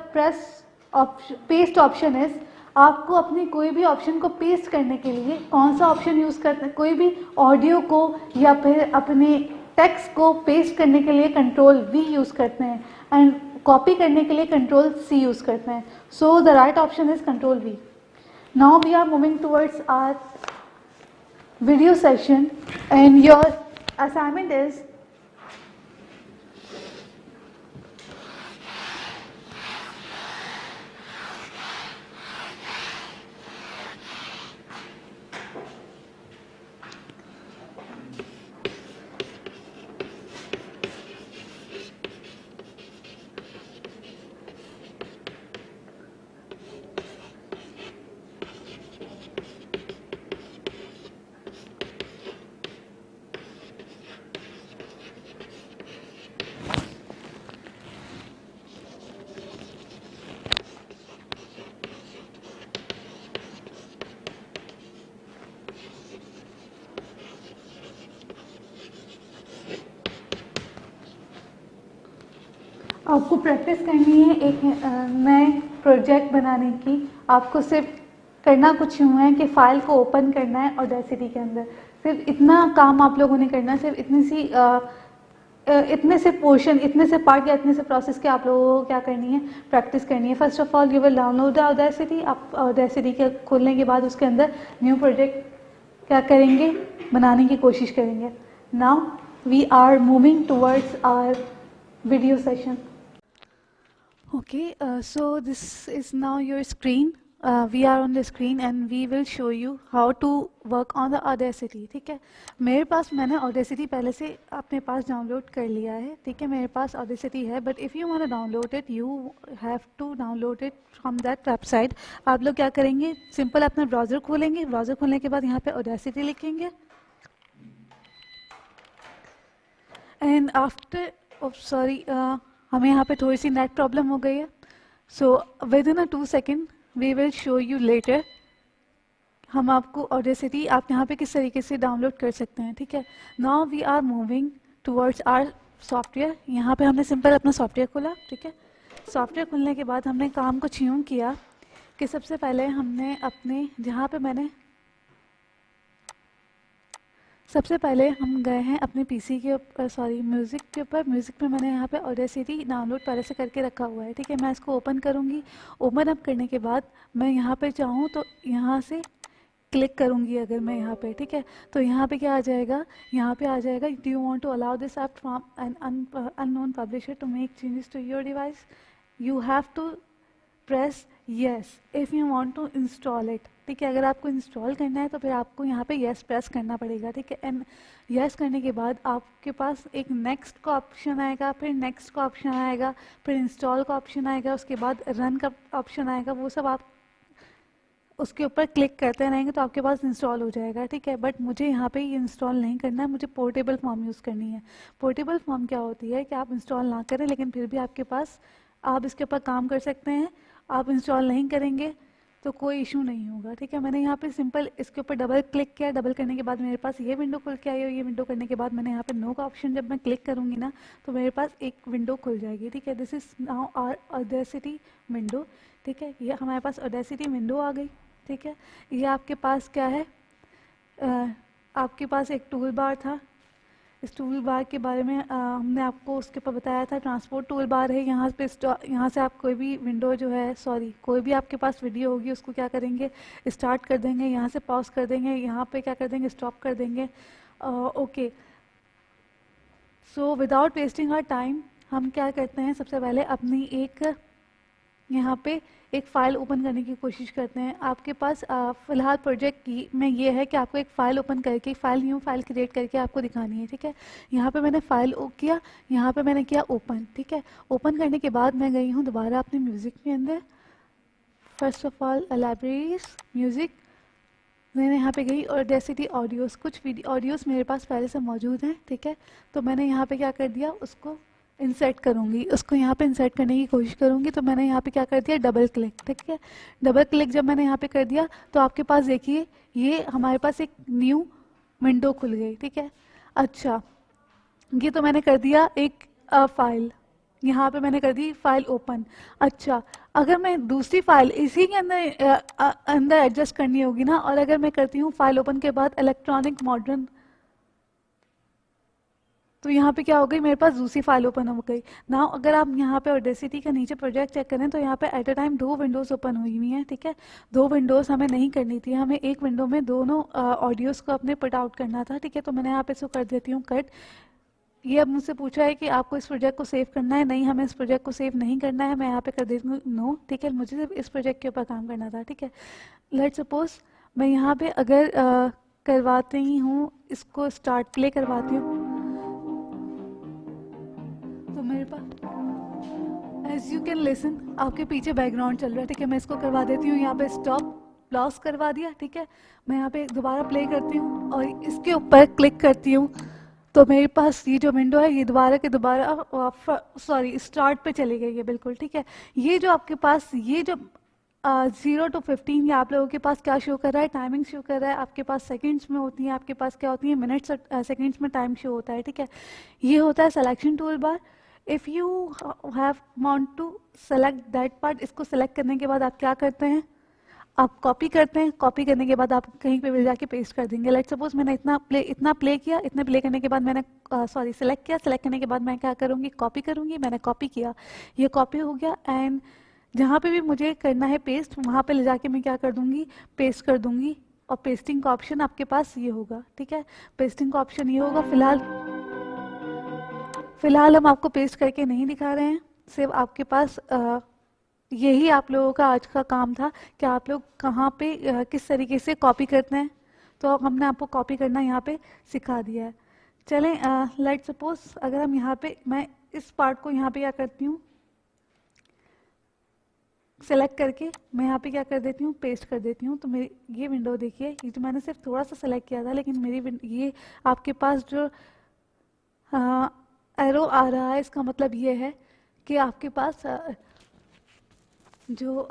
[SPEAKER 3] paste option is. आपको अपनी कोई भी ऑप्शन को पेस्ट करने के लिए कौन सा ऑप्शन यूज़ करते हैं? कोई भी ऑडियो को या फिर अपने टेक्स्ट को पेस्ट करने के लिए कंट्रोल वी यूज़ करते हैं एंड कॉपी करने के लिए कंट्रोल सी यूज़ करते हैं. So the right option is control V. Now we are moving towards our video session and your assignment is आपको प्रैक्टिस करनी है एक नए प्रोजेक्ट बनाने की. आपको सिर्फ करना कुछ यूँ है कि फ़ाइल को ओपन करना है ऑडेसिटी के अंदर. सिर्फ इतना काम आप लोगों ने करना है. सिर्फ इतने से पोर्शन, इतने से पार्ट या इतने से प्रोसेस के आप लोगों को क्या करनी है? प्रैक्टिस करनी है. First of all you will download the audacity. आप ऑडेसिटी के खोलने के बाद उसके अंदर न्यू प्रोजेक्ट क्या करेंगे? बनाने की कोशिश करेंगे. Now we are moving towards our video session. Okay, so this is now your screen. We are on the screen and we will show you how to work on the Audacity. ठीक है, मेरे पास मैंने Audacity पहले से अपने पास डाउनलोड कर लिया है. ठीक है, मेरे पास Audacity है, but if you want to download it, you have to download it from that website. आप लोग क्या करेंगे? सिंपल अपना ब्राउज़र खोलेंगे. ब्राउज़र खोलने के बाद यहाँ पे Audacity लिखेंगे एंड आफ्टर सॉरी हमें यहाँ पे थोड़ी सी नेट प्रॉब्लम हो गई है. So within 2 second we will show you later हम आपको ऑडेसिटी आप यहाँ पे किस तरीके से डाउनलोड कर सकते हैं. ठीक है, now we are moving towards our software. यहाँ पे हमने सिंपल अपना सॉफ्टवेयर खोला. ठीक है, सॉफ्टवेयर खुलने के बाद हमने काम कुछ यूँ किया कि सबसे पहले हमने अपने जहाँ पे मैंने सबसे पहले हम गए हैं अपने पीसी के ऊपर, सॉरी म्यूज़िक के ऊपर. म्यूज़िक में मैंने यहाँ पे ऑडेसिटी डाउनलोड पहले से करके रखा हुआ है. ठीक है, मैं इसको ओपन करूँगी. ओपन अप करने के बाद मैं यहाँ पे चाहूँ तो यहाँ से क्लिक करूँगी अगर मैं यहाँ पे, ठीक है, तो यहाँ पे क्या आ जाएगा, यहाँ पे आ जाएगा do you want to allow this app from an unknown publisher to make changes to your device, you have to press yes if you want to install it, ठीक है। अगर आपको इंस्टॉल करना है तो फिर आपको यहाँ पे येस प्रेस करना पड़ेगा, ठीक है। एंड येस करने के बाद आपके पास एक नेक्स्ट का ऑप्शन आएगा, फिर नेक्स्ट का ऑप्शन आएगा, फिर इंस्टॉल का ऑप्शन आएगा, उसके बाद रन का ऑप्शन आएगा। वो सब आप उसके ऊपर क्लिक करते रहेंगे तो आपके पास इंस्टॉल हो जाएगा, ठीक है। बट मुझे यहाँ पे ये इंस्टॉल नहीं करना है, मुझे पोर्टेबल फॉर्म यूज़ करनी है। पोर्टेबल फॉर्म क्या होती है कि आप इंस्टॉल ना करें लेकिन फिर भी आपके पास आप इसके ऊपर काम कर सकते हैं। आप इंस्टॉल नहीं करेंगे तो कोई इशू नहीं होगा, ठीक है। मैंने यहाँ पे सिंपल इसके ऊपर डबल क्लिक किया, डबल करने के बाद मेरे पास ये विंडो खुल के आई और ये विंडो करने के बाद मैंने यहाँ पे नो का ऑप्शन जब मैं क्लिक करूँगी ना तो मेरे पास एक विंडो खुल जाएगी, ठीक है। This is now our Audacity window, ठीक है। ये हमारे पास ऑडेसिटी विंडो आ गई, ठीक है। ये आपके पास क्या है, आपके पास एक टूल बार था। इस टूल बार के बारे में हमने आपको उसके ऊपर बताया था, ट्रांसपोर्ट टूल बार है। यहाँ से आप कोई भी विंडो जो है, कोई भी आपके पास वीडियो होगी उसको क्या करेंगे, स्टार्ट कर देंगे, यहाँ से पॉज कर देंगे, यहाँ पे क्या कर देंगे, स्टॉप कर देंगे। Okay, so without wasting our time हम क्या करते हैं, सबसे पहले अपनी एक यहाँ पे एक फ़ाइल ओपन करने की कोशिश करते हैं। आपके पास फ़िलहाल प्रोजेक्ट की में ये है कि आपको एक फ़ाइल ओपन करके, न्यू फाइल क्रिएट करके आपको दिखानी है, ठीक है। यहाँ पे मैंने फ़ाइल किया, यहाँ पे मैंने किया ओपन, ठीक है। ओपन करने के बाद मैं गई हूँ दोबारा अपने म्यूज़िक के अंदर। First of all libraries music, मैंने यहाँ पे गई और ऑडेसिटी ऑडियोज़, कुछ ऑडियोज़ मेरे पास पहले से मौजूद हैं, ठीक है। तो मैंने यहाँ पे क्या कर दिया, उसको इंसर्ट करूँगी, उसको यहाँ पे इंसर्ट करने की कोशिश करूँगी। तो मैंने यहाँ पे क्या कर दिया, डबल क्लिक, ठीक है। डबल क्लिक जब मैंने यहाँ पे कर दिया तो आपके पास देखिए ये हमारे पास एक न्यू विंडो खुल गई, ठीक है। अच्छा, ये तो मैंने कर दिया एक फाइल, यहाँ पे मैंने कर दी फाइल ओपन। अच्छा, अगर मैं दूसरी फाइल इसी के अंदर एडजस्ट करनी होगी ना, और अगर मैं करती हूँ फाइल ओपन के बाद इलेक्ट्रॉनिक मॉडर्न, तो यहाँ पे क्या हो गई, मेरे पास दूसरी फाइल ओपन हो गई ना। अगर आप यहाँ पे ऑडेसिटी का नीचे प्रोजेक्ट चेक करें तो यहाँ पे at a time 2 Windows open हुई हुई हैं, ठीक है। 2 विंडोज़ हमें नहीं करनी थी, हमें एक विंडो में दोनों ऑडियोज़ को अपने पुट आउट करना था, ठीक है। तो मैंने यहाँ पे इसको कर देती हूँ कट। ये अब मुझसे पूछा है कि आपको इस प्रोजेक्ट को सेव करना है, नहीं हमें इस प्रोजेक्ट को सेव नहीं करना है, मैं यहाँ पे कर देती हूँ नो, ठीक है। मुझे सिर्फ इस प्रोजेक्ट के ऊपर काम करना था, ठीक है। लेट्स सपोज मैं यहाँ पे अगर करवाती ही हूँ, इसको स्टार्ट प्ले करवाती हूँ, तो मेरे पास एज यू कैन लिसन आपके पीछे बैकग्राउंड चल रहा है, ठीक है। मैं इसको करवा देती हूँ यहाँ पे स्टॉप, लॉस करवा दिया, ठीक है। मैं यहाँ पे दोबारा प्ले करती हूँ और इसके ऊपर क्लिक करती हूँ तो मेरे पास ये जो विंडो है ये दोबारा के दोबारा स्टार्ट पे चली गई है, बिल्कुल, ठीक है। ये जो आपके पास ये जो 0 to 15 ये आप लोगों के पास क्या शो कर रहा है, टाइमिंग शो कर रहा है। आपके पास सेकंड्स में होती है, आपके पास क्या होती है, मिनट्स और सेकंड्स में टाइम शो होता है, ठीक है। ये होता है selection tool bar. If you have want to select that part, इसको सेलेक्ट करने के बाद आप क्या करते हैं, आप कॉपी करते हैं। कॉपी करने के बाद आप कहीं पे भी जाके पेस्ट कर देंगे। लेट्स सपोज मैंने इतना प्ले किया, इतने प्ले करने के बाद मैंने सेलेक्ट किया, सेलेक्ट करने के बाद मैं क्या करूँगी, कॉपी करूँगी। मैंने कॉपी किया, ये कॉपी हो गया। एंड जहाँ पे भी मुझे करना है पेस्ट, वहाँ पे ले जाके मैं क्या कर दूँगी, पेस्ट कर दूँगी। और पेस्टिंग का ऑप्शन आपके पास ये होगा, ठीक है। पेस्टिंग का ऑप्शन ये होगा। फिलहाल हम आपको पेस्ट करके नहीं दिखा रहे हैं, सिर्फ आपके पास यही आप लोगों का आज का काम था कि आप लोग कहाँ पे किस तरीके से कॉपी करते हैं। तो हमने आपको कॉपी करना यहाँ पे सिखा दिया है। चलें, लेट्स सपोज अगर हम यहाँ पे, मैं इस पार्ट को यहाँ पे क्या करती हूँ, सेलेक्ट करके मैं यहाँ पे क्या कर देती हूँ, पेस्ट कर देती हूँ। तो मेरी ये विंडो देखिए, ये जो मैंने सिर्फ थोड़ा सा सेलेक्ट किया था, लेकिन मेरी ये आपके पास जो एरो आ रहा है, इसका मतलब ये है कि आपके पास जो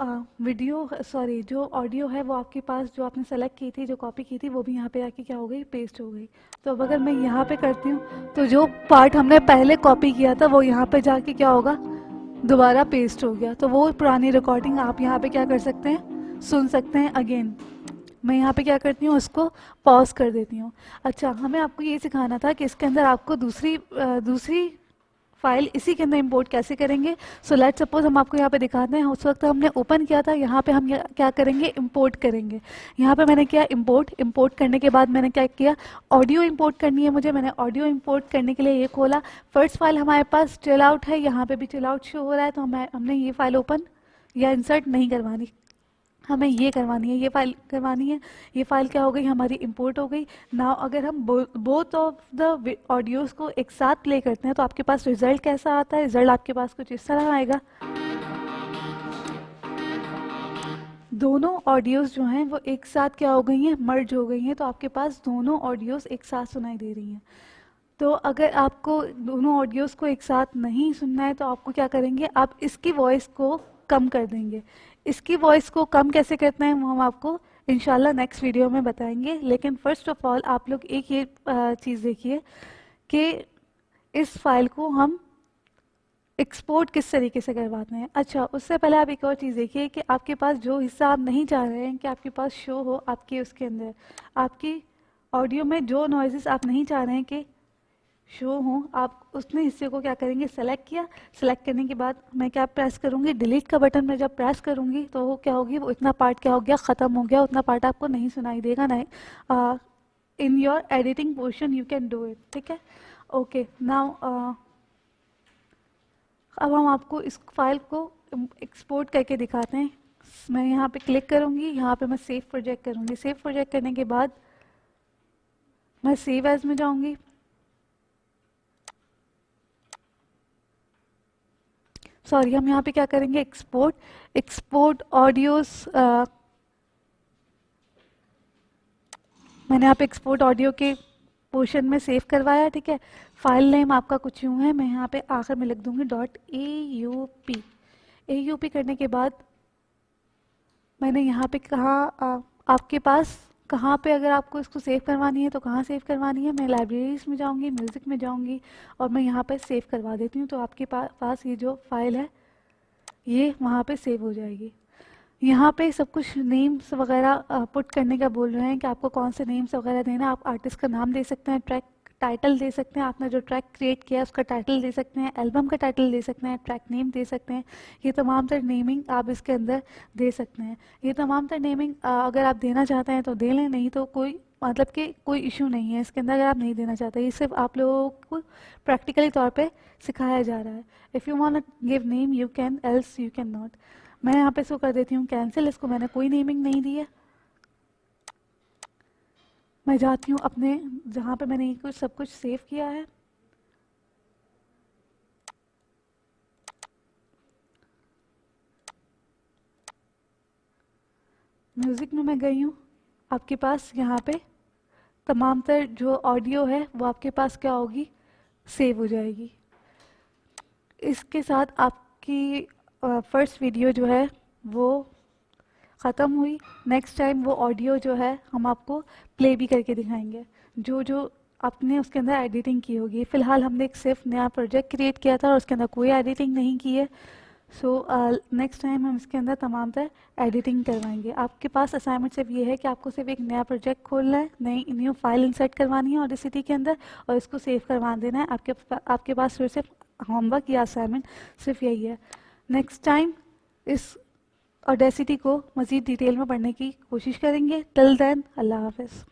[SPEAKER 3] जो ऑडियो है वो आपके पास, जो आपने सेलेक्ट की थी, जो कॉपी की थी, वो भी यहाँ पे आके क्या हो गई, पेस्ट हो गई। तो अब अगर मैं यहाँ पे करती हूँ तो जो पार्ट हमने पहले कॉपी किया था वो यहाँ पे जाके क्या होगा, दोबारा पेस्ट हो गया। तो वो पुरानी रिकॉर्डिंग आप यहाँ पे क्या कर सकते हैं, सुन सकते हैं अगेन। मैं यहाँ पे क्या करती हूँ, उसको पॉज कर देती हूँ। अच्छा, हमें आपको ये सिखाना था कि इसके अंदर आपको दूसरी फाइल इसी के अंदर इंपोर्ट कैसे करेंगे। सो लेट्स सपोज हम आपको यहाँ पे दिखाते हैं, उस वक्त हमने ओपन किया था, यहाँ पे हम क्या करेंगे, इंपोर्ट करेंगे। यहाँ पे मैंने किया इंपोर्ट करने के बाद मैंने क्या किया, ऑडियो इंपोर्ट करनी है मुझे, मैंने ऑडियो इंपोर्ट करने के लिए ये खोला। फर्स्ट फाइल हमारे पास चिल आउट है, यहाँ पे भी चिल आउट शो हो रहा है, तो हमने ये फाइल ओपन या इंसर्ट नहीं करवानी, हमें ये करवानी है, ये फाइल करवानी है। ये फाइल क्या हो गई, हमारी इंपोर्ट हो गई। नाउ अगर हम बोथ ऑफ द ऑडियोज को एक साथ प्ले करते हैं तो आपके पास रिजल्ट कैसा आता है, रिजल्ट आपके पास कुछ इस तरह आएगा। दोनों ऑडियोज जो हैं वो एक साथ क्या हो गई हैं, मर्ज हो गई हैं, तो आपके पास दोनों ऑडियोज एक साथ सुनाई दे रही हैं। तो अगर आपको दोनों ऑडियोज को एक साथ नहीं सुनना है तो आपको क्या करेंगे, आप इसकी वॉइस को कम कर देंगे। इसकी वॉइस को कम कैसे करते हैं वो हम आपको इंशाल्लाह नेक्स्ट वीडियो में बताएंगे। लेकिन फर्स्ट ऑफ ऑल आप लोग एक ये चीज़ देखिए कि इस फाइल को हम एक्सपोर्ट किस तरीके से करवाते हैं। अच्छा, उससे पहले आप एक और चीज़ देखिए कि आपके पास जो हिस्सा आप नहीं चाह रहे हैं कि आपके पास शो हो आपके उसके अंदर, आपकी ऑडियो में जो नॉइजेस आप नहीं चाह रहे हैं कि शो हो, आप उसने हिस्से को क्या करेंगे, सेलेक्ट किया। सेलेक्ट करने के बाद मैं क्या प्रेस करूँगी, डिलीट का बटन मैं जब प्रेस करूँगी तो वो क्या होगी, वो इतना पार्ट क्या हो गया, ख़त्म हो गया, उतना पार्ट आपको नहीं सुनाई देगा। नहीं, in your editing portion you can do it, ठीक है। ओके, नाउ अब हम आपको इस फाइल को एक्सपोर्ट करके दिखाते हैं। मैं यहाँ पे क्लिक करूँगी, यहाँ पे मैं सेव प्रोजेक्ट करूँगी। सेव प्रोजेक्ट करने के बाद मैं सेव एज में जाऊँगी। सॉरी, हम यहाँ पे क्या करेंगे, एक्सपोर्ट ऑडियोज, मैंने यहाँ पे एक्सपोर्ट ऑडियो के पोर्शन में सेव करवाया, ठीक है। फाइल नेम आपका कुछ यूँ है, मैं यहाँ पे आखिर में लिख दूँगी .aup। AUP करने के बाद मैंने यहाँ पे कहा, आपके पास कहाँ पे अगर आपको इसको सेव करवानी है तो कहाँ सेव करवानी है, मैं लाइब्रेरीज में जाऊँगी, म्यूज़िक में जाऊँगी और मैं यहाँ पे सेव करवा देती हूँ। तो आपके पास ये जो फाइल है ये वहाँ पे सेव हो जाएगी। यहाँ पे सब कुछ नेम्स वगैरह पुट करने का बोल रहे हैं कि आपको कौन से नेम्स वगैरह देना है। आप आर्टिस्ट का नाम दे सकते हैं, ट्रैक टाइटल दे सकते हैं, आपने जो ट्रैक क्रिएट किया है उसका टाइटल दे सकते हैं, एल्बम का टाइटल दे सकते हैं, ट्रैक नेम दे सकते हैं। ये तमाम तर नेमिंग आप इसके अंदर दे सकते हैं। ये तमाम तर नेमिंग अगर आप देना चाहते हैं तो दे लें, नहीं तो कोई मतलब कि कोई इशू नहीं है इसके अंदर अगर आप नहीं देना चाहते। ये सिर्फ आप लोगों को प्रैक्टिकली तौर पर सिखाया जा रहा है। If you want to give name you can, else you can not. मैं यहाँ पे इसको कर देती हूँ कैंसिल, इसको मैंने कोई नेमिंग नहीं दी है। मैं जाती हूँ अपने जहाँ पे मैंने कुछ सब कुछ सेव किया है। म्यूज़िक में मैं गई हूँ, आपके पास यहाँ पे तमाम तर जो ऑडियो है वो आपके पास क्या होगी, सेव हो जाएगी। इसके साथ आपकी फर्स्ट वीडियो जो है वो ख़त्म हुई। नेक्स्ट टाइम वो ऑडियो जो है हम आपको प्ले भी करके दिखाएंगे, जो आपने उसके अंदर एडिटिंग की होगी। फ़िलहाल हमने एक सिर्फ नया प्रोजेक्ट क्रिएट किया था और उसके अंदर कोई एडिटिंग नहीं की है। सो नेक्स्ट टाइम हम इसके अंदर तमाम तर एडिटिंग करवाएंगे। आपके पास असाइनमेंट सिर्फ ये है कि आपको सिर्फ एक नया प्रोजेक्ट खोलना है, नई न्यू फाइल इंसर्ट करवानी है ऑडेसिटी के अंदर और इसको सेव करवा देना है। आपके पास फिर सिर्फ होमवर्क या असाइनमेंट सिर्फ यही है। नेक्स्ट टाइम इस ऑडेसिटी को मज़ीद डिटेल में पढ़ने की कोशिश करेंगे। टिल देन, अल्लाह हाफ़िज़।